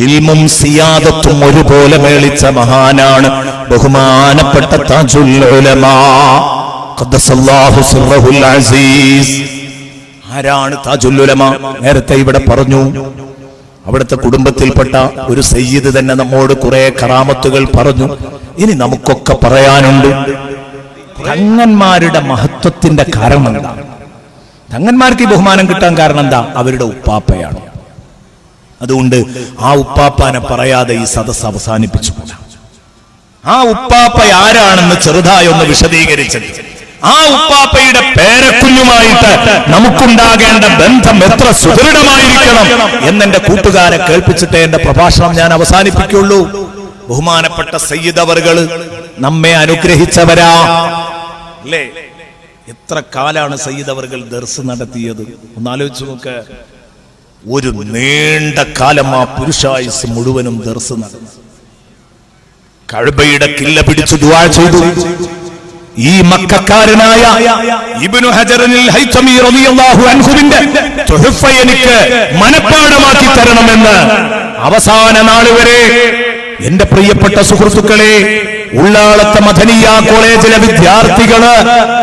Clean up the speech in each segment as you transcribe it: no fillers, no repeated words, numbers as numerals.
ഇൽമും സിയാദത്തും ഒരുപോലെ മേളിച്ച മഹാനാണ് ബഹുമാനപ്പെട്ട താജുൽ ഉലമാ ഖദ്ദസല്ലാഹു സിർറഹുൽ അസീസ്. ആരാണ് താജുൽ ഉലമാ? നേരത്തെ ഇവിടെ പറഞ്ഞു. അവിടുത്തെ കുടുംബത്തിൽപ്പെട്ട ഒരു സയ്യിദ് തന്നെ നമ്മോട് കുറെ കറാമത്തുകൾ പറഞ്ഞു. ഇനി നമുക്കൊക്കെ പറയാനുണ്ട്. തങ്ങന്മാരുടെ മഹത്വത്തിന്റെ കാരണം എന്താ? തങ്ങന്മാർക്ക് ഈ ബഹുമാനം കിട്ടാൻ കാരണം എന്താ? അവരുടെ ഉപ്പാപ്പയാണ്. അതുകൊണ്ട് ആ ഉപ്പാപ്പാനെ പറയാതെ ഈ സദസ് അവസാനിപ്പിച്ചുകൂടാ. ആ ഉപ്പാപ്പ ആരാണെന്ന് ചെറുതായി ഒന്ന് വിശദീകരിച്ചത്. ആ ഉപ്പാപ്പയുടെ പേരക്കുഞ്ഞുമായിട്ട് നമുക്കുണ്ടാകേണ്ട ബന്ധം എത്ര സുദൃഢമായിരിക്കണം എന്നെന്റെ കൂട്ടുകാരെ കേൾപ്പിച്ചിട്ടേ എന്റെ പ്രഭാഷണം ഞാൻ അവസാനിപ്പിക്കുള്ളൂ. ബഹുമാനപ്പെട്ട സയ്യിദ് അവറുകൾ നമ്മെ അനുഗ്രഹിച്ചവരാ അല്ലേ? എത്ര കാലാണ് സയ്യിദ് അവറുകൾ ദർസ് നടത്തിയത്? ഒന്നാലോചിച്ചു നോക്ക്. ഒരു നീണ്ട കാലം ആ പുരുഷായുസ് മുഴുവനും ദർസ് നടന്നു. കഅബയുടെ കില്ല പിടിച്ചു ദുആ ചെയ്തു. ഈ മക്കക്കാരനായ ഇബ്നു ഹജറിൽ ഹൈതമി റളിയല്ലാഹു അൻഹുവിന്റെ തുഹഫ എനിക്ക് മനപ്പാഠമാക്കി തരണമെന്ന് അവസാന നാൾ വരെ എന്റെ പ്രിയപ്പെട്ട സുഹൃത്തുക്കളെ, ഉള്ളാളത്തെ മദനിയ കോളേജിലെ വിദ്യാർത്ഥികള്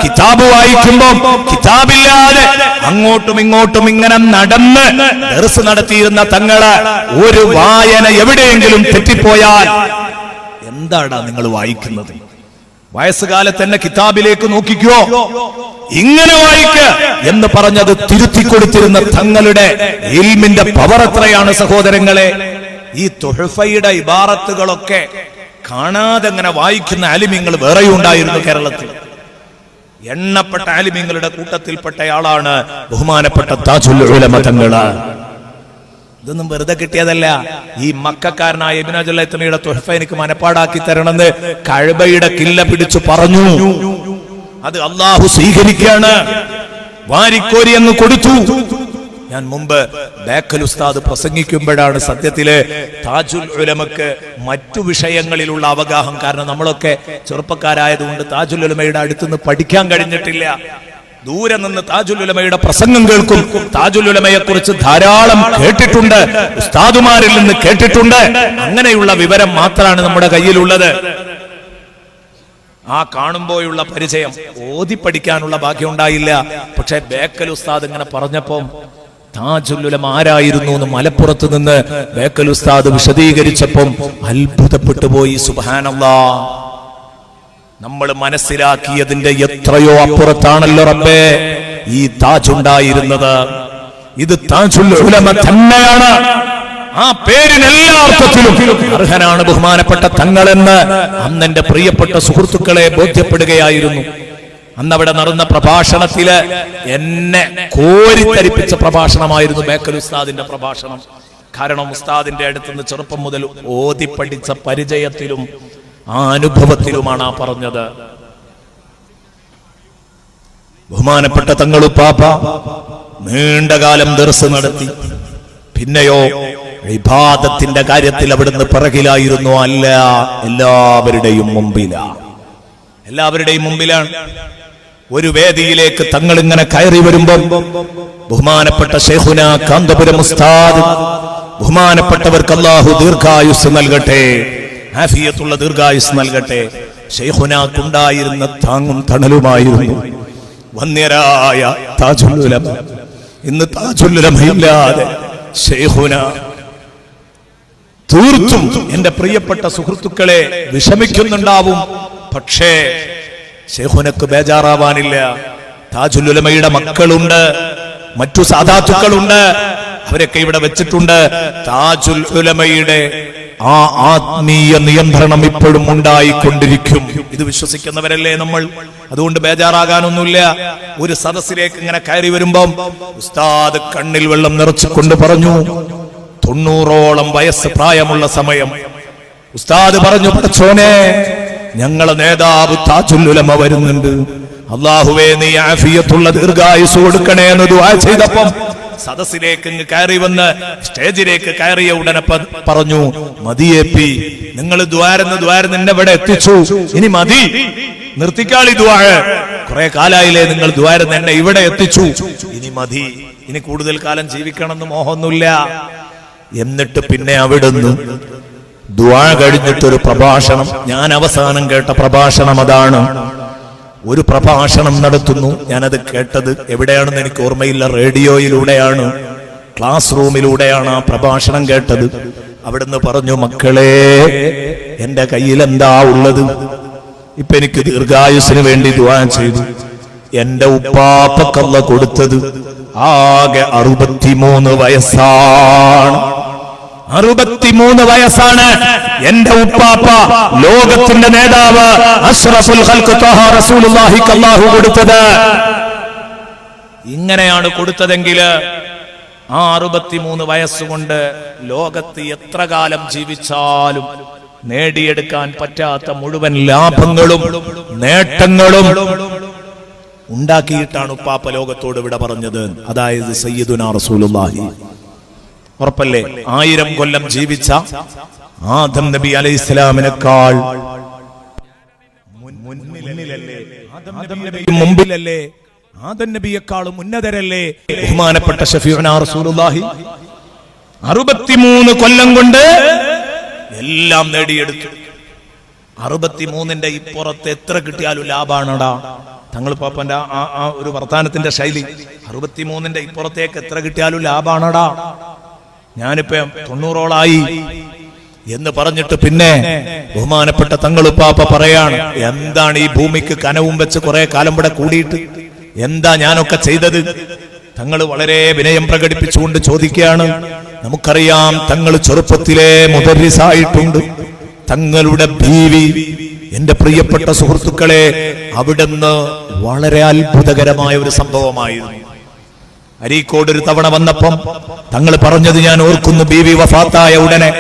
കിതാബ് വായിക്കുമ്പോൾ കിതാബില്ലാതെ അങ്ങോട്ടും ഇങ്ങോട്ടും ഇങ്ങനെ നടന്ന് ദർസ് നടത്തിയിരുന്ന തങ്ങള് ഒരു വായന എവിടെയെങ്കിലും തെറ്റിപ്പോയാൽ എന്താടാ നിങ്ങൾ വായിക്കുന്നത്? വയസ്സുകാലത്ത് തന്നെ കിതാബിലേക്ക് നോക്കിക്കോ, ഇങ്ങനെ വായിക്ക് എന്ന് പറഞ്ഞത് തിരുത്തി കൊടുത്തിരുന്ന തങ്ങളുടെ ഇൽമിന്റെ പവർ എത്രയാണ് സഹോദരങ്ങളെ! ഈ തുഹഫയുടെ ഇബാറത്തുകളൊക്കെ കാണാതെ അങ്ങനെ വായിക്കുന്ന ആലിമീങ്ങൾ വേറെയും ഉണ്ടായിരുന്നു കേരളത്തിൽ. എണ്ണപ്പെട്ട ആലിമീങ്ങളുടെ കൂട്ടത്തിൽപ്പെട്ടയാളാണ് ബഹുമാനപ്പെട്ട താജുൽ ഉലമ തങ്ങള്. ഇതൊന്നും വെറുതെ കിട്ടിയതല്ല. ഈ മക്കക്കാരനായ ഇബ്നു ഹജർ ഹൈതമിയുടെ തുഹഫ എനിക്ക് മനപ്പാടാക്കി തരണമെന്ന് കഅബയുടെ കില്ല പിടിച്ചു പറഞ്ഞു. അത് അല്ലാഹു സ്വീകരിക്കാണ്. വാരിക്കോരി അങ്ങ് കൊടുത്തു. ഞാൻ മുമ്പ് ബേക്കൽ ഉസ്താദ് പ്രസംഗിക്കുമ്പോഴാണ് സത്യത്തില് താജുൽ ഉലമക്ക് മറ്റു വിഷയങ്ങളിലുള്ള അവഗാഹം. കാരണം നമ്മളൊക്കെ ചെറുപ്പക്കാരായതുകൊണ്ട് താജുൽ ഉലമയുടെ അടുത്തുനിന്ന് പഠിക്കാൻ കഴിഞ്ഞിട്ടില്ല. ദൂരെ നിന്ന് താജുൽ ഉലമയുടെ പ്രസംഗം കേൾക്കും. താജുൽ ഉലമയെ കുറിച്ച് ധാരാളം കേട്ടിട്ടുണ്ട്, ഉസ്താദുമാരിൽ നിന്ന് കേട്ടിട്ടുണ്ട്. അങ്ങനെയുള്ള വിവരം മാത്രമാണ് നമ്മുടെ കയ്യിലുള്ളത്. ആ കാണുമ്പോഴുള്ള പരിചയം, ഓതി പഠിക്കാനുള്ള ഭാഗ്യം ഉണ്ടായില്ല. പക്ഷെ ബേക്കൽ ഉസ്താദ് ഇങ്ങനെ പറഞ്ഞപ്പം താജുൽ ഉലമ ആരായിരുന്നു എന്ന് മലപ്പുറത്ത് നിന്ന് ബേക്കൽ ഉസ്താദ് വിശദീകരിച്ചപ്പം അത്ഭുതപ്പെട്ടു പോയി. സുബ്ഹാനല്ലാഹ്, നമ്മൾ മനസ്സിലാക്കിയതിന്റെ എത്രയോ അപ്പുറത്താണല്ലോ റബ്ബേ ഈ താജ് ഉണ്ടായിരുന്നത്. ഇത് താജുൽ ഉലമ തന്നെയാണ്. ആ പേരിന് എല്ലാ അർത്ഥത്തിലും അർഹനാണ് ബഹുമാനപ്പെട്ട തങ്ങളെന്ന് അന്ന് എന്റെ പ്രിയപ്പെട്ട സുഹൃത്തുക്കളെ ബോധ്യപ്പെടുകയായിരുന്നു. അന്നവിടെ നടന്ന പ്രഭാഷണത്തില് എന്നെ കോരിത്തരിപ്പിച്ച പ്രഭാഷണമായിരുന്നു ബേക്കൽ ഉസ്താദിന്റെ പ്രഭാഷണം. കാരണം ഉസ്താദിന്റെ അടുത്തുനിന്ന് ചെറുപ്പം മുതൽ ഓതി പഠിച്ച പരിചയത്തിലും ആ അനുഭവത്തിലുമാണ് ആ പറഞ്ഞത്. ബഹുമാനപ്പെട്ട തങ്ങളുപ്പാപ്പ നീണ്ടകാലം ദർസ് നടത്തി. പിന്നെയോ ഇബാദത്തിന്റെ കാര്യത്തിൽ അവിടുന്ന് പിറകിലായിരുന്നു. അല്ല, എല്ലാവരുടെയും മുമ്പിലാണ്. ഒരു വേദിയിലേക്ക് തങ്ങൾ ഇങ്ങനെ കയറി വരുമ്പോൾ ബഹുമാനപ്പെട്ട ശൈഖുന കാന്തപുരം ഉസ്താദ്, ബഹുമാനപ്പെട്ടവർക്ക് അല്ലാഹു ദീർഘായുസ് നൽകട്ടെ, ആഫിയത്തുള്ള ദീർഘായുസ് നൽകട്ടെ. ശൈഖുനാക്കുണ്ടായിരുന്ന താങ്ങും തണലുമായിരുന്നു വന്യരായ താജുൽ ഉലമ. ഇന്ന് താജുൽ ഉലമയില്ലാതെ ശൈഖുന തീർത്തും എന്റെ പ്രിയപ്പെട്ട സുഹൃത്തുക്കളെ വിഷമിക്കുന്നുണ്ടാവും. പക്ഷേ ശൈഖുനക്ക് ബേജാറാവാനില്ല. താജുൽ ഉലമയുടെ മക്കളുണ്ട്, മറ്റു സാദാത്തുക്കളുണ്ട്, അവരൊക്കെ ഇവിടെ വെച്ചിട്ടുണ്ട്. താജുൽ ഉലമയുടെ ആ ആത്മീയ നിയന്ത്രണം ഇപ്പോഴും ഉണ്ടായിക്കൊണ്ടിരിക്കും. ഇത് വിശ്വസിക്കുന്നവരല്ലേ നമ്മൾ. അതുകൊണ്ട് ബേജാറാകാനൊന്നുമില്ല. ഒരു സദസ്സിലേക്ക് ഇങ്ങനെ കയറി വരുമ്പം ഉസ്താദ് കണ്ണിൽ വെള്ളം നിറച്ചുകൊണ്ട് പറഞ്ഞു, 90ഓളം വയസ്സ് പ്രായമുള്ള സമയം ഉസ്താദ് പറഞ്ഞു, പടച്ചോനെ, ഞങ്ങളെ നേതാവ് താജുൽ ഉലമ വരുന്നുണ്ട്, അല്ലാഹുവേ നീ ആഫിയത്തുള്ള ദീർഘായുസ് കൊടുക്കണേ എന്ന് ദുആ ചെയ്തപ്പം സദസ്സിലേക്ക് കയറി വന്ന് സ്റ്റേജിലേക്ക് കയറിയ ഉടനെ പറഞ്ഞു, മതിയേപ്പി, നിങ്ങൾ ദ്വാരന്ന് എന്നെ ഇവിടെ എത്തിച്ചു, ഇനി മതി, നിർത്തിക്കാളി ദുആ. കുറെ കാലായില്ലേ നിങ്ങൾ ദ്വാരന്ന് എന്നെ ഇവിടെ എത്തിച്ചു, ഇനി മതി, ഇനി കൂടുതൽ കാലം ജീവിക്കണം എന്ന് മോഹമൊന്നുമില്ല. എന്നിട്ട് പിന്നെ അവിടുന്ന് ദുആ കഴിഞ്ഞിട്ടൊരു പ്രഭാഷണം, ഞാൻ അവസാനം കേട്ട പ്രഭാഷണം അതാണ്. ഒരു പ്രഭാഷണം നടത്തുന്നു. ഞാനത് കേട്ടത് എവിടെയാണെന്ന് എനിക്ക് ഓർമ്മയില്ല, റേഡിയോയിലൂടെയാണ്, ക്ലാസ് റൂമിലൂടെയാണ് ആ പ്രഭാഷണം കേട്ടത്. അവിടുന്ന് പറഞ്ഞു, മക്കളെ, എന്റെ കയ്യിൽ എന്താ ഉള്ളത്? ഇപ്പൊ എനിക്ക് ദീർഘായുസിന് വേണ്ടി ദുആ ചെയ്തു. എന്റെ ഉപ്പാപ്പക്കല്ല കൊടുത്തത് ആകെ 63 വയസ്സാണ്. 63 വയസ്സാണ് എന്റെ ഉപ്പാപ്പ, ലോകത്തിന്റെ നേതാവ് അഷ്റഫുൽ ഖൽഖ് ത്വഹ റസൂലുള്ളാഹിക്ക് അല്ലാഹു കൊടുത്തത്. ഇങ്ങനെയാണ് കൊടുത്തതെങ്കിൽ ആ 63 വയസ്സുകൊണ്ട് ലോകത്ത് എത്ര കാലം ജീവിച്ചാലും നേടിയെടുക്കാൻ പറ്റാത്ത മുഴുവൻ ലാഭങ്ങളും നേട്ടങ്ങളും ഉണ്ടാക്കിയിട്ടാണ് ഉപ്പാപ്പ ലോകത്തോട് വിട പറഞ്ഞത്. അതായത് സയ്യിദുനാ റസൂലുള്ളാഹി. ഉറപ്പല്ലേ? 1000 കൊല്ലം ജീവിച്ച ആദം നബി അലൈഹിസ്സലാമിനേക്കാൾ മുമ്പിലല്ലേ? ആദം നബിയെക്കാളും ഉന്നതരല്ലേ ബഹുമാനപ്പെട്ട ഷഫീഉനാ റസൂലുള്ളാഹി? 63 കൊല്ലം കൊണ്ട് എല്ലാം നേടിയെടുത്തു. 63ന്റെ ഇപ്പുറത്ത് എത്ര കിട്ടിയാലും ലാഭാണടാ. തങ്ങൾ പാപ്പന്റെ ആ ഒരു വർത്താനത്തിന്റെ ശൈലി, 63ന്റെ ഇപ്പുറത്തേക്ക് എത്ര കിട്ടിയാലും ലാഭാണടാ. ഞാനിപ്പോ 90ഓളായി എന്ന് പറഞ്ഞിട്ട് പിന്നെ ബഹുമാനപ്പെട്ട തങ്ങളുപ്പാപ്പ പറയാണ്, എന്താണ് ഈ ഭൂമിക്ക് കനവും വെച്ച് കുറെ കാലം ഇവിടെ കൂടിയിട്ട് എന്താ ഞാനൊക്കെ ചെയ്തത്? തങ്ങൾ വളരെ വിനയം പ്രകടിപ്പിച്ചുകൊണ്ട് ചോദിക്കുകയാണ്. നമുക്കറിയാം, തങ്ങൾ ചെറുപ്പത്തിലെ മുദർരിസായിട്ടുണ്ട്. തങ്ങളുടെ ബീവി, എന്റെ പ്രിയപ്പെട്ട സുഹൃത്തുക്കളെ, അവിടുന്ന് വളരെ അത്ഭുതകരമായ ഒരു സംഭവമായിരുന്നു. അരീക്കോട് ഒരു തവണ വന്നപ്പം തങ്ങൾ പറഞ്ഞത് ഞാൻ ഓർക്കുന്നു. ബീവി വഫാത്തായ ഉടനെ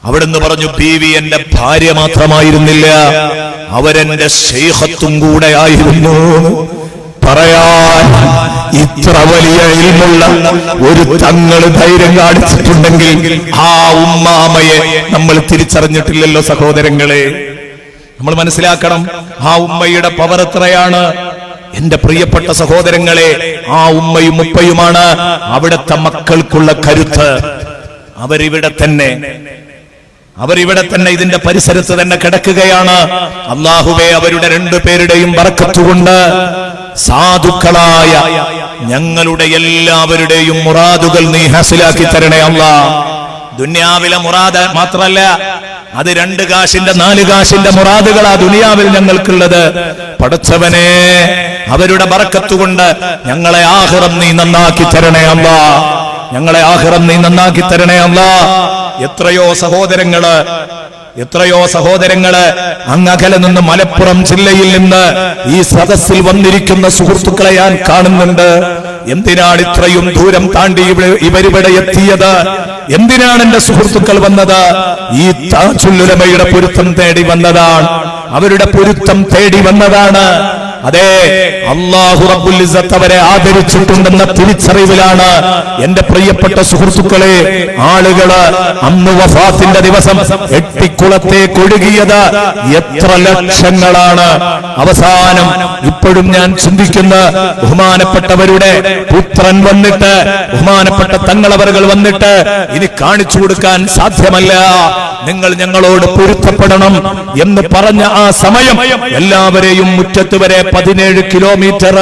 അവിടുന്ന് പറഞ്ഞു, ബീവി എന്റെ ഭാര്യ മാത്രമായിരുന്നില്ല, അവരെന്റെ ശൈഖത്തും കൂടെ ആയിരുന്നു. പറയാൻ ഇത്ര വലിയ ഇൽമുള്ള ഒരു തങ്ങൾ ധൈര്യം കാണിച്ചിട്ടുണ്ടെങ്കിൽ ആ ഉമ്മാമയെ നമ്മൾ തിരിച്ചറിഞ്ഞിട്ടില്ലല്ലോ സഹോദരങ്ങളെ. നമ്മൾ മനസ്സിലാക്കണം, ആ ഉമ്മയുടെ പവർ എത്രയാണ്. എന്റെ പ്രിയപ്പെട്ട സഹോദരങ്ങളെ, ആ ഉമ്മയും ഉപ്പയുമാണ് അവിടുത്തെ മക്കൾക്കുള്ള കരുത്ത്. അവരിവിടെ തന്നെ ഇതിന്റെ പരിസരത്ത് തന്നെ കിടക്കുകയാണ്. അല്ലാഹുവേ, അവരുടെ 2 പേരുടെയും ബർക്കത്തുകൊണ്ട് സാധുക്കളായ ഞങ്ങളുടെ എല്ലാവരുടെയും മുറാദുകൾ നീ ഹാസിലാക്കി തരണേ അല്ലാഹ്. ദുനിയാവിലെ മുറാദ് മാത്രമല്ല, അത് 2 കാശിന്റെ 4 കാശിന്റെ മുറാദുകളാ ദുനിയാവിൽ ഞങ്ങൾക്കുള്ളത്. പടച്ചവനെ, അവരുടെ ബർക്കത്തുകൊണ്ട് ഞങ്ങളെ ആഖിറം നീ നന്നാക്കി തരണേ അല്ലാഹ്. ഞങ്ങളെ ആഖിറം നീ നന്നാക്കി തരണേ അല്ലാഹ്. എത്രയോ സഹോദരങ്ങള് അങ്ങകലെ നിന്ന് മലപ്പുറം ജില്ലയിൽ നിന്ന് ഈ സദസ്സിൽ വന്നിരിക്കുന്ന സുഹൃത്തുക്കളെ ഞാൻ കാണുന്നുണ്ട്. എന്തിനാണ് ഇത്രയും ദൂരം താണ്ടി ഇവരിവിടെ എത്തിയത്? എന്തിനാണ് എന്റെ സുഹൃത്തുക്കൾ വന്നത്? ഈ താജുൽ ഉലമയുടെ പൊരുത്തം തേടി വന്നതാണ്. അവരുടെ പൊരുത്തം തേടി വന്നതാണ്. അതെ, അല്ലാഹു റബ്ബുൽ ഇസ്സത്ത് അവരെ ആദരിച്ചിട്ടുണ്ടെന്ന തിരിച്ചറിവിലാണ് എന്റെ പ്രിയപ്പെട്ട സുഹൃത്തുക്കളെ ആളുകള് അന്ന് വഫാത്തിന്റെ ദിവസം എട്ടിക്കുളത്തേക്ക് ഒഴുകിയത് എത്ര ലക്ഷങ്ങളാണ്. അവസാനം ഇപ്പോഴും ഞാൻ ചിന്തിക്കുന്ന, ബഹുമാനപ്പെട്ടവരുടെ പുത്രൻ വന്നിട്ട്, ബഹുമാനപ്പെട്ട തങ്ങളവറുകൾ വന്നിട്ട് ഇനി കാണിച്ചു കൊടുക്കാൻ സാധ്യമല്ല, നിങ്ങൾ ഞങ്ങളോട് പൊരുത്തപ്പെടണം എന്ന് പറഞ്ഞ ആ സമയം എല്ലാവരെയും മുറ്റത്ത് വരെ 17 കിലോമീറ്റർ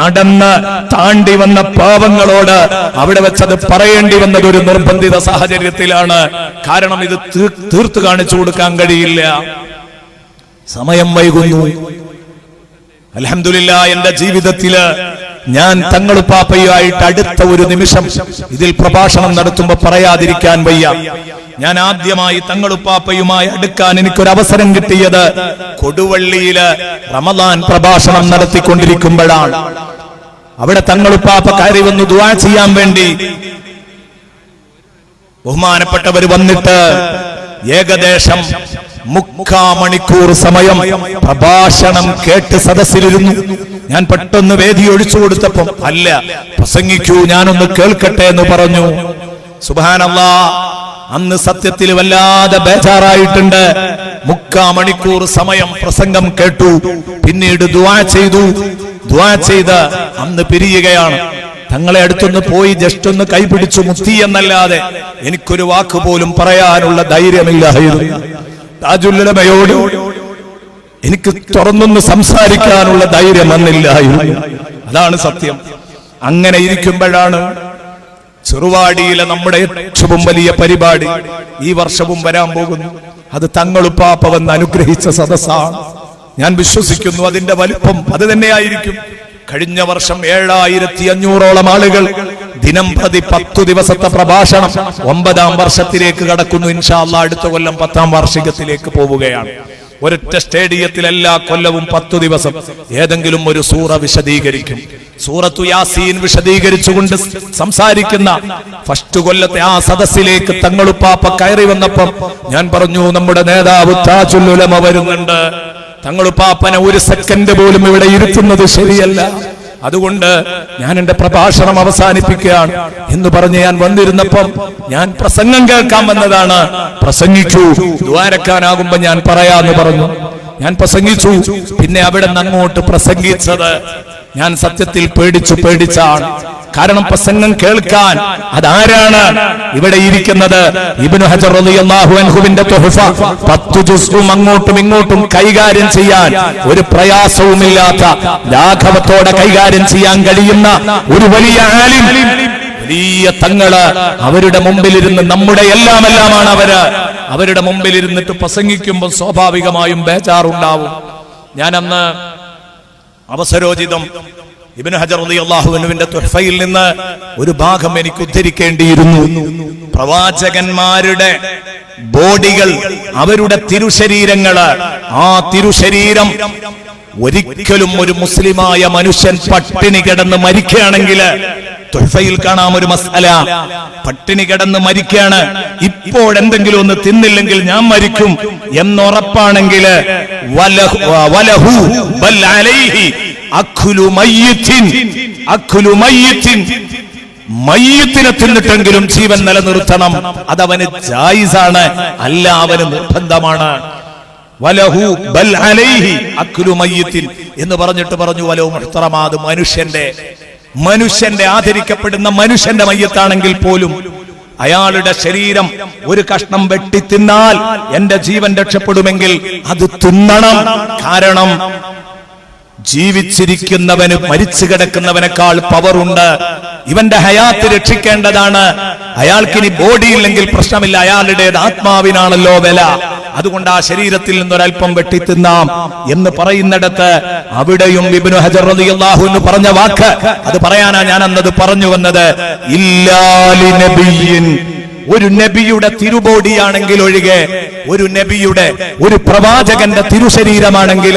നടന്ന് താണ്ടി വന്ന പാവങ്ങളോട് അവിടെ വെച്ചത് പറയേണ്ടി വന്നത് ഒരു നിർബന്ധിത സാഹചര്യത്തിലാണ്. കാരണം ഇത് തീർത്തു കാണിച്ചു കൊടുക്കാൻ കഴിയില്ല, സമയം വൈകുന്നു. അൽഹംദുലില്ലാഹ്, എന്റെ ജീവിതത്തില് ഞാൻ തങ്ങളുപ്പാപ്പയുമായിട്ട് അടുത്ത ഒരു നിമിഷം ഇതിൽ പ്രഭാഷണം നടത്തുമ്പോ പറയാതിരിക്കാൻ വയ്യ. ഞാൻ ആദ്യമായി തങ്ങളുപ്പാപ്പയുമായി അടുക്കാൻ എനിക്കൊരു അവസരം കിട്ടിയത് കൊടുവള്ളിയില് റമദാൻ പ്രഭാഷണം നടത്തിക്കൊണ്ടിരിക്കുമ്പോഴാണ്. അവിടെ തങ്ങളുപ്പാപ്പ കയറി വന്ന് ദുആ ചെയ്യാൻ വേണ്ടി ബഹുമാനപ്പെട്ടവർ വന്നിട്ട് ഏകദേശം 3/4 മണിക്കൂർ സമയം പ്രഭാഷണം കേട്ട് സദസ്സിലിരുന്നു. ഞാൻ പെട്ടെന്ന് വേദി ഒഴിച്ചു കൊടുത്തപ്പം, അല്ല പ്രസംഗിക്കൂ, ഞാനൊന്ന് കേൾക്കട്ടെ എന്ന് പറഞ്ഞു. സുബ്ഹാനല്ലാഹ്, അന്ന് സത്യത്തിൽ വല്ലാതെ ബേജാറായിട്ടുണ്ട്. 3/4 മണിക്കൂർ സമയം പ്രസംഗം കേട്ടു. പിന്നീട് ദുആ ചെയ്ത് അന്ന് പിരിയുകയാണ്. തങ്ങളെ അടുത്തൊന്ന് പോയി ജസ്റ്റ് ഒന്ന് കൈപിടിച്ചു മുത്തി എന്നല്ലാതെ എനിക്കൊരു വാക്ക് പോലും പറയാനുള്ള ധൈര്യമില്ലായിരുന്നു. താജുൽ ഉലമയോട് എനിക്ക് തുറന്നൊന്ന് സംസാരിക്കാനുള്ള ധൈര്യം വന്നില്ലായിരുന്നു. അതാണ് സത്യം. അങ്ങനെ ഇരിക്കുമ്പോഴാണ് ചെറുവാടിയിലെ നമ്മുടെ ഏറ്റവും വലിയ പരിപാടി ഈ വർഷവും വരാൻ പോകുന്നു. അത് തങ്ങളുപ്പാപ്പ വന്ന് അനുഗ്രഹിച്ച സദസ്സാണ്. ഞാൻ വിശ്വസിക്കുന്നു അതിന്റെ വലിപ്പം അത് തന്നെയായിരിക്കും. കഴിഞ്ഞ വർഷം 7500ഓളം ആളുകൾ ദിനം പ്രതി 10 ദിവസത്തെ പ്രഭാഷണം 9ാം വർഷത്തിലേക്ക് കടക്കുന്നു. ഇൻഷാ അല്ലാഹ് അടുത്ത കൊല്ലം 10ാം വാർഷികത്തിലേക്ക് പോവുകയാണ്. ഒരൊറ്റ സ്റ്റേഡിയത്തിൽ എല്ലാ കൊല്ലവും 10 ദിവസം ഏതെങ്കിലും ഒരു സൂറ വിശദീകരിക്കും. സൂറത്തു യാസീൻ വിശദീകരിച്ചുകൊണ്ട് സംസാരിക്കുന്ന ഫസ്റ്റ് കൊല്ലത്തെ ആ സദസ്സിലേക്ക് തങ്ങളുപ്പാപ്പ കയറി വന്നപ്പം ഞാൻ പറഞ്ഞു, നമ്മുടെ നേതാവ് താജുൽ ഉലമ വരുന്നുണ്ട്. തങ്ങളുപ്പാപ്പനെ ഒരു സെക്കൻഡ് പോലും ഇവിടെ ഇരുത്തുന്നത് ശരിയല്ല. അതുകൊണ്ട് ഞാൻ എന്റെ പ്രഭാഷണം അവസാനിപ്പിക്കുകയാണ് എന്ന് പറഞ്ഞ് ഞാൻ വന്നിരുന്നപ്പം ഞാൻ പ്രസംഗം കേൾക്കാൻ വന്നതാണ്. പ്രസംഗിക്കൂ, ദ്വാരക്കാനാകുമ്പോ ഞാൻ പറയാന്ന് പറഞ്ഞു. ഞാൻ പ്രസംഗിച്ചു. പിന്നെ അവിടെ നിന്ന് അങ്ങോട്ട് പ്രസംഗിച്ചത് ഞാൻ സത്യത്തിൽ പേടിച്ചാണ്. കാരണം പ്രസംഗം കേൾക്കാൻ അതാരാണ് ഇവിടെ ഇരിക്കുന്നത്? ഇബ്നു ഹജർ റളിയല്ലാഹു അൻഹുവിന്റെ തുഹ്ഫ 10 ജുസ്ഉം അങ്ങോട്ടും ഇങ്ങോട്ടും കൈകാര്യം ചെയ്യാൻ ഒരു പ്രയാസവുമില്ലാത്ത ലാഘവത്തോടെ കൈകാര്യം ചെയ്യാൻ കഴിയുന്ന ഒരു വലിയ ആലിം, വലിയ തങ്ങള് അവരുടെ മുമ്പിലിരുന്ന് നമ്മുടെ എല്ലാമാണ് അവരുടെ മുമ്പിലിരുന്നിട്ട് പ്രസംഗിക്കുമ്പോൾ സ്വാഭാവികമായും ബേജാറുണ്ടാവും. ഞാൻ അന്ന് അവസരോചിതം ഇബ്നു ഹജർ റളിയല്ലാഹു അൻഹുവിന്റെ തുഹ്ഫയിൽ നിന്ന് ഒരു ഭാഗം എനിക്ക് ഉദ്ധരിക്കേണ്ടിയിരുന്നു. പ്രവാചകന്മാരുടെ ബോഡികൾ, അവരുടെ തിരുശരീരങ്ങള്, ആ തിരുശരീരം ഒരിക്കലും ഒരു മുസ്ലിമായ മനുഷ്യൻ പട്ടിണി കിടന്ന് മരിക്കുകയാണെങ്കിൽ, തുഹ്ഫയിൽ കാണാം ഒരു മസ്അല, പട്ടിണി കിടന്ന് മരിക്കുകയാണ്, ഇപ്പോഴെന്തെങ്കിലും ഒന്ന് തിന്നില്ലെങ്കിൽ ഞാൻ മരിക്കും എന്നുറപ്പാണെങ്കിൽ വലഹു ബൽ അലൈഹി അഖ്ലു മയ്യിത്തിൻ, മയ്യിത്തിനെ തിന്നിട്ടെങ്കിലും ജീവൻ നിലനിർത്തണം. അതവന് ജായിസാണ്, അല്ല അവന് നിർബന്ധമാണ്. വലഹു ബൽ അലൈഹി അഖ്ലു മയ്യിത്തിൻ എന്ന് പറഞ്ഞിട്ട് പറഞ്ഞു വലഹു മുഹ്തറമാത്, മനുഷ്യന്റെ ആദരിക്കപ്പെടുന്ന മനുഷ്യന്റെ മയ്യത്താണെങ്കിൽ പോലും അയാളുടെ ശരീരം ഒരു കഷ്ണം വെട്ടി തിന്നാൽ എന്റെ ജീവൻ രക്ഷപ്പെടുമെങ്കിൽ അത് തിന്നണം. കാരണം ജീവിച്ചിരിക്കുന്നവന് മരിച്ചു കിടക്കുന്നവനേക്കാൾ പവറുണ്ട്. ഇവന്റെ ഹയാത്ത് രക്ഷിക്കേണ്ടതാണ്. അയാൾക്കിനി ബോഡി ഇല്ലെങ്കിൽ പ്രശ്നമില്ല, അയാളുടേത് ആത്മാവിനാണല്ലോ വില. അതുകൊണ്ട് ആ ശരീരത്തിൽ നിന്നൊരൽപ്പം വെട്ടി തിന്നാം എന്ന് പറയുന്നിടത്ത് അവിടെയും ഇബ്നു ഹജർ റളിയല്ലാഹു അൻഹു പറഞ്ഞ വാക്ക്, അത് പറയാനാ ഞാൻ അന്നത് പറഞ്ഞു വന്നത്, ഇല്ലാലി നബിയിൻ, ഒരു നബിയുടെ തിരുബോഡിയാണെങ്കിൽ ഒഴികെ, ഒരു നബിയുടെ, ഒരു പ്രവാചകന്റെ തിരുശരീരമാണെങ്കിൽ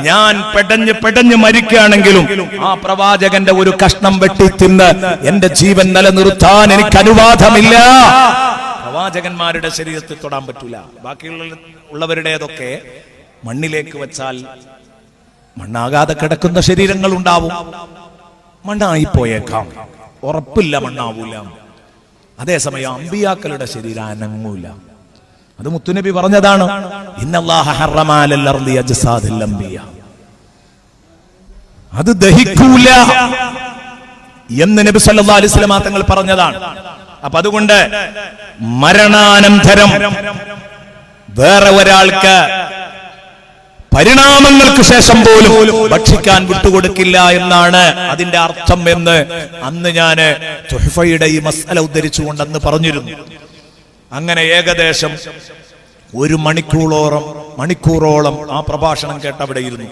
ഞാൻ പെടഞ്ഞ് മരിക്കുകയാണെങ്കിലും ആ പ്രവാചകന്റെ ഒരു കഷ്ണം വെട്ടി തിന്ന് എന്റെ ജീവൻ നിലനിർത്താൻ എനിക്ക് അനുവാദമില്ല. പ്രവാചകന്മാരുടെ ശരീരത്തിൽ തൊടാൻ പറ്റൂല. ബാക്കിയുള്ളവരുടേതൊക്കെ മണ്ണിലേക്ക് വെച്ചാൽ മണ്ണാകാതെ കിടക്കുന്ന ശരീരങ്ങൾ ഉണ്ടാവും. മണ്ണായിപ്പോയേക്കാം, ഉറപ്പില്ല മണ്ണാവൂല. അതേസമയം അമ്പിയാക്കളുടെ ശരീരം അനങ്ങൂല. അത് മുത്തുനബി പറഞ്ഞതാണ്, ഇന്നല്ലാഹ ഹറമ അലൽ അർളി അജ്സാദിൽ അംബിയ, അത് ദഹിക്കൂല എന്ന് നബി സല്ലല്ലാഹു അലൈഹി വസല്ലം തങ്ങൾ പറഞ്ഞതാണ്. അപ്പൊ അതുകൊണ്ട് മരണാനന്തരം വേറെ ഒരാൾക്ക് പരിണാമങ്ങൾക്ക് ശേഷം പോലും ഭക്ഷിക്കാൻ വിട്ടുകൊടുക്കില്ല എന്നാണ് അതിന്റെ അർത്ഥം എന്ന് അന്ന് ഞാൻ തുഹ്ഫയുടെ ഈ മസ്അല ഉദ്ധരിച്ചുകൊണ്ട് അന്ന് പറഞ്ഞിരുന്നു. അങ്ങനെ ഏകദേശം 1 മണിക്കൂറോളം ആ പ്രഭാഷണം കേട്ട് അവിടെ ഇരുന്നു.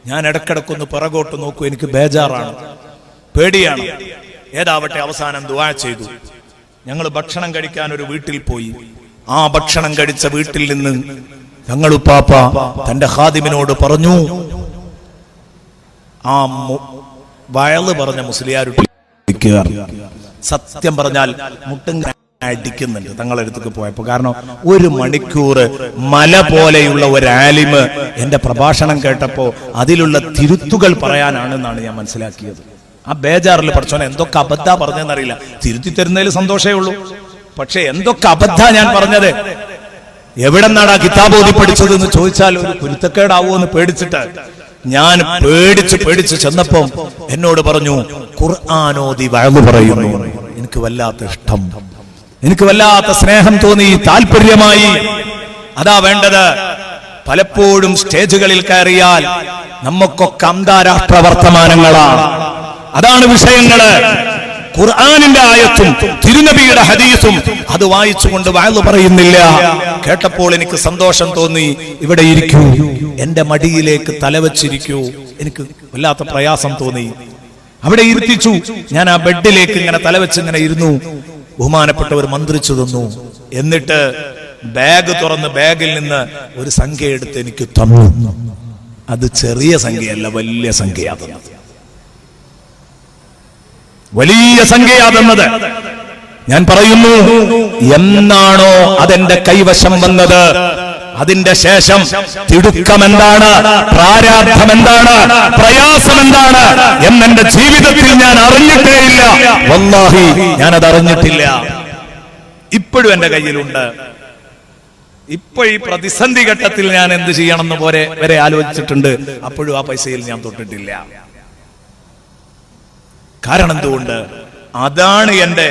ഞാൻ ഇടക്കിടക്കൊന്ന് പിറകോട്ട് നോക്കൂ, എനിക്ക് ബേജാറാണ്, പേടിയാണ്. ഏതാവട്ടെ അവസാനം ദുആ ചെയ്തു. ഞങ്ങൾ ഭക്ഷണം കഴിക്കാൻ ഒരു വീട്ടിൽ പോയി. ആ ഭക്ഷണം കഴിച്ച വീട്ടിൽ നിന്ന് തങ്ങളുപ്പാപ്പ തന്റെ ഖാദിമിനോട് പറഞ്ഞു, ആ വയല് പറഞ്ഞ മുസ്ലിയാരുടെ സത്യം പറഞ്ഞാൽ മുട്ടും അടിക്കുന്നുണ്ട് തങ്ങളടുത്തേക്ക് പോയപ്പോ. കാരണം 1 മണിക്കൂർ മല പോലെയുള്ള ഒരു ആലിമ് എന്റെ പ്രഭാഷണം കേട്ടപ്പോ അതിലുള്ള തിരുത്തുകൾ പറയാനാണെന്നാണ് ഞാൻ മനസ്സിലാക്കിയത്. ആ ബേജാറിൽ പഠിച്ചോനെ എന്തൊക്കെ അബദ്ധ പറഞ്ഞെന്നറിയില്ല. തിരുത്തി തരുന്നതിൽ സന്തോഷമേ ഉള്ളൂ. പക്ഷെ എന്തൊക്കെ അബദ്ധ ഞാൻ പറഞ്ഞത്, എവിടെ നിന്നാണ് ആ കിതാബ് ഓതി പഠിച്ചത് എന്ന് ചോദിച്ചാൽ ഒരു കുരുത്തക്കേടാവോ എന്ന് പേടിച്ചിട്ട് ഞാൻ പേടിച്ച് ചെന്നപ്പോ എന്നോട് പറഞ്ഞു, ഖുർആനോദി വഅദ് പറയുന്നു. എനിക്ക് വല്ലാത്ത ഇഷ്ടം, എനിക്ക് വല്ലാത്ത സ്നേഹം തോന്നി, താല്പര്യമായി. അതാ വേണ്ടത്. പലപ്പോഴും സ്റ്റേജുകളിൽ കയറിയാൽ നമുക്കൊക്കെ അന്താരാഷ്ട്ര വർത്തമാനങ്ങളാണ്. അതാണ് വിഷയങ്ങള്. ഖുർആനിന്റെ ആയത്തും തിരുനബിയുടെ ഹദീസും അത് വായിച്ചുകൊണ്ട് വഅദ് പറയുന്നില്ല. കേട്ടപ്പോൾ എനിക്ക് സന്തോഷം തോന്നി. ഇവിടെ ഇരിക്കൂ, എന്റെ മടിയിലേക്ക് തലവച്ചിരിക്കൂ. എനിക്ക് വല്ലാത്ത പ്രയാസം തോന്നി. അവിടെ ഇരുത്തിച്ചു. ഞാൻ ആ ബെഡിലേക്ക് ഇങ്ങനെ തലവെച്ച് ഇങ്ങനെ ഇരുന്നു. ബഹുമാനപ്പെട്ടവർ മന്ത്രിച്ചു തന്നു. എന്നിട്ട് ബാഗ് തുറന്ന് ബാഗിൽ നിന്ന് ഒരു സംഖ്യ എടുത്ത് എനിക്ക് തന്നു. അത് ചെറിയ സംഖ്യയല്ല, വലിയ സംഖ്യ. വലിയ സംഖ്യയാതെന്നത്. ഞാൻ പറയുന്നു, എന്നാണോ അതെന്റെ കൈവശം വന്നത്, അതിന്റെ ശേഷം തിടുക്കം എന്താണ്, പ്രാരാബ്ധം എന്താണ്, പ്രയാസം എന്താണ് എന്നെന്റെ ജീവിതത്തിൽ ഞാൻ അറിഞ്ഞിട്ടേയില്ല. വല്ലാഹി ഞാനത് അറിഞ്ഞിട്ടില്ല. ഇപ്പോഴും എന്റെ കയ്യിലുണ്ട്. ഇപ്പൊ ഈ പ്രതിസന്ധി ഘട്ടത്തിൽ ഞാൻ എന്ത് ചെയ്യണമെന്ന് വരെ ആലോചിച്ചിട്ടുണ്ട്. അപ്പോഴും ആ പൈസയിൽ ഞാൻ തൊട്ടിട്ടില്ല. കാരണം എന്തുകൊണ്ട്? അതാണ് എന്റെ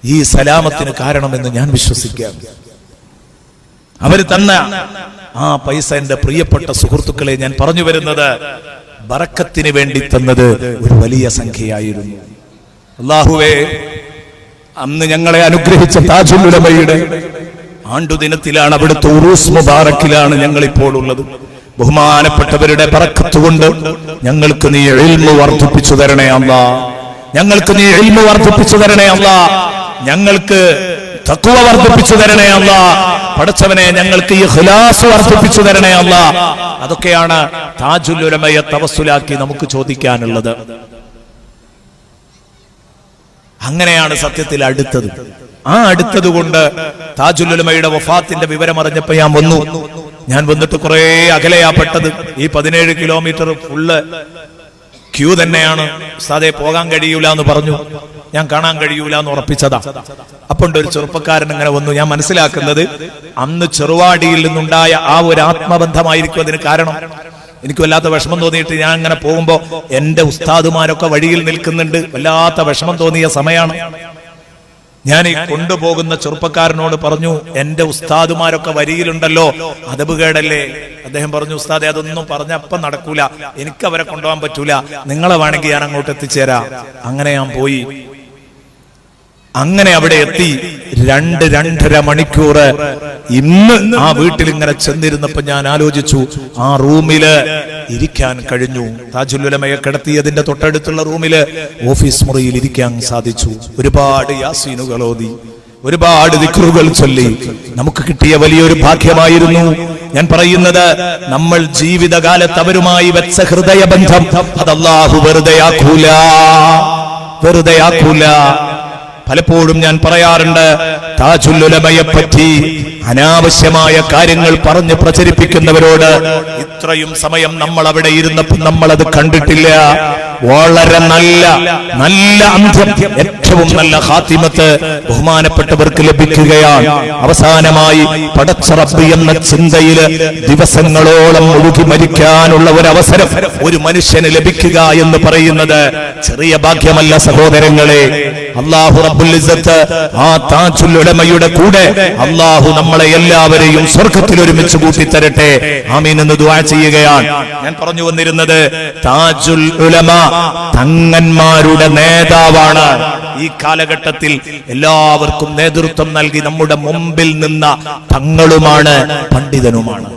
ഈ സലാമത്തിന് കാരണമെന്ന് ഞാൻ വിശ്വസിക്കാം. അവർ തന്ന ആ പൈസ എന്റെ പ്രിയപ്പെട്ട സുഹൃത്തുക്കളെ, ഞാൻ പറഞ്ഞു വരുന്നത്, ബറക്കത്തിന് വേണ്ടി തന്നത് ഒരു വലിയ സംഖ്യയായിരുന്നു. അല്ലാഹുവേ, അന്ന് ഞങ്ങളെ അനുഗ്രഹിച്ച താജുൽ ഉലമയുടെ ആണ്ടുദിനത്തിലാണ്, അവിടുത്തെ ഉറൂസ് മുബാറക്കിലാണ് ഞങ്ങളിപ്പോൾ ഉള്ളത്. ബഹുമാനപ്പെട്ടവരുടെ ബറക്കത്ത് കൊണ്ട് ഞങ്ങൾക്ക് നീ ഇൽമു വർദ്ധിപ്പിച്ചു തരണേ അല്ലാഹ്. ഞങ്ങൾക്ക് നീ ഇൽമു വർദ്ധിപ്പിച്ചു തരണേ അല്ലാഹ്. ഞങ്ങൾക്ക് തഖ്വ വർദ്ധിപ്പിച്ചു തരണേ അല്ലാഹ്. പടച്ചവനെ, ഞങ്ങൾക്ക് ഇഖ്ലാസ് വർദ്ധിപ്പിച്ചു തരണേ അല്ലാഹ്. അതൊക്കെയാണ് താജുൽ ഉലമയെ തവസ്സുലാക്കി നമുക്ക് ചോദിക്കാനുള്ളത്. അങ്ങനെയാണ് സത്യത്തിൽ അടുത്തത്. ആ അടുത്തത് കൊണ്ട് താജുൽ ഉലമയുടെ വഫാത്തിന്റെ വിവരം അറിഞ്ഞപ്പോ ഞാൻ വന്നിട്ട് കുറെ അകലെയാപ്പെട്ടത്. ഈ 17 കിലോമീറ്റർ ഫുള്ള് ക്യൂ തന്നെയാണ്. ഉസ്താദേ, പോകാൻ കഴിയൂല എന്ന് പറഞ്ഞു. ഞാൻ കാണാൻ കഴിയൂല എന്ന് ഉറപ്പിച്ചതാ. അപ്പോൾ ഒരു ചെറുപ്പക്കാരൻ ഇങ്ങനെ വന്നു. ഞാൻ മനസ്സിലാക്കുന്നത് അന്ന് ചെറുവാടിയിൽ നിന്നുണ്ടായ ആ ഒരു ആത്മബന്ധമായിരിക്കും അതിന് കാരണം. എനിക്ക് വല്ലാത്ത വിഷമം തോന്നിയിട്ട് ഞാൻ ഇങ്ങനെ പോകുമ്പോ എന്റെ ഉസ്താദുമാരൊക്കെ വഴിയിൽ നിൽക്കുന്നുണ്ട്. വല്ലാത്ത വിഷമം തോന്നിയ സമയമാണ്. ഞാൻ ഈ കൊണ്ടുപോകുന്ന ചെറുപ്പക്കാരനോട് പറഞ്ഞു, എന്റെ ഉസ്താദുമാരൊക്കെ വരിയിലുണ്ടല്ലോ, അതബ് കേടല്ലേ? അദ്ദേഹം പറഞ്ഞു, ഉസ്താദെ, അതൊന്നും പറഞ്ഞപ്പം നടക്കൂല, എനിക്ക് അവരെ കൊണ്ടുപോകാൻ പറ്റൂല, നിങ്ങളെ വേണമെങ്കിൽ ഞാൻ അങ്ങോട്ട് എത്തിച്ചേരാം. അങ്ങനെ ഞാൻ പോയി. അങ്ങനെ അവിടെ എത്തി 2-2.5 മണിക്കൂർ ഇന്ന് ആ വീട്ടിൽ ഇങ്ങനെ ചെന്നിരുന്നപ്പോ ഞാൻ ആലോചിച്ചു, ആ റൂമില് ഇരിക്കാൻ കഴിഞ്ഞു. താജുൽ ഉലമയെ കിടത്തിയതിന്റെ തൊട്ടടുത്തുള്ള റൂമില് ഓഫീസ് മുറിയിൽ ഇരിക്കാൻ സാധിച്ചു. ഒരുപാട് യാസീനുകൾ ഓതി, ഒരുപാട് ദിക്റുകൾ ചൊല്ലി. നമുക്ക് കിട്ടിയ വലിയൊരു ഭാഗ്യമായിരുന്നു. ഞാൻ പറയുന്നത്, നമ്മൾ ജീവിതകാലത്ത് അവരുമായി വെച്ച ഹൃദയബന്ധം അത് അല്ലാഹു വെറുതെയാക്കൂല. പലപ്പോഴും ഞാൻ പറയാറുണ്ട്, താജുൽ ഉലമയെ പറ്റി അനാവശ്യമായ കാര്യങ്ങൾ പറഞ്ഞ് പ്രചരിപ്പിക്കുന്നവരോട് ഇത്രയും സമയം നമ്മൾ അവിടെ ഇരുന്നപ്പോൾ നമ്മൾ അത് കണ്ടിട്ടില്ല. വളരെ നല്ല അന്ത്യം, ഏറ്റവും നല്ല ഖാത്തിമത്ത് ബഹുമാനപ്പെട്ടവർക്ക് ലഭിക്കുകയാണ്. അവസാനമായി പടച്ച റബ്ബ് എന്ന ചിന്തയില് ദിവസങ്ങളോളം ഒഴുകി മരിക്കാനുള്ള ഒരു അവസരം ഒരു മനുഷ്യന് ലഭിക്കുക എന്ന് പറയുന്നത് ചെറിയ ഭാഗ്യമല്ല സഹോദരങ്ങളെ. അല്ലാഹു റബ്ബുൽ ഇസ്സത്ത് ആ താജുൽ ഉലമയുടെ കൂടെ അല്ലാഹു നമ്മളെ എല്ലാവരെയും സ്വർഗ്ഗത്തിൽ ഒരുമിച്ച് കൂട്ടി തരട്ടെ. ആമീൻ എന്ന് ദുആ ചെയ്യുകയാണ്. ഞാൻ പറഞ്ഞു വന്നിരുന്നത്, താജുൽ ഉലമ തങ്ങന്മാരുടെ നേതാവാണ്. ഈ കാലഘട്ടത്തിൽ എല്ലാവർക്കും നേതൃത്വം നൽകി നമ്മുടെ മുമ്പിൽ നിന്ന തങ്ങളുമാണ്, പണ്ഡിതനുമാണ്.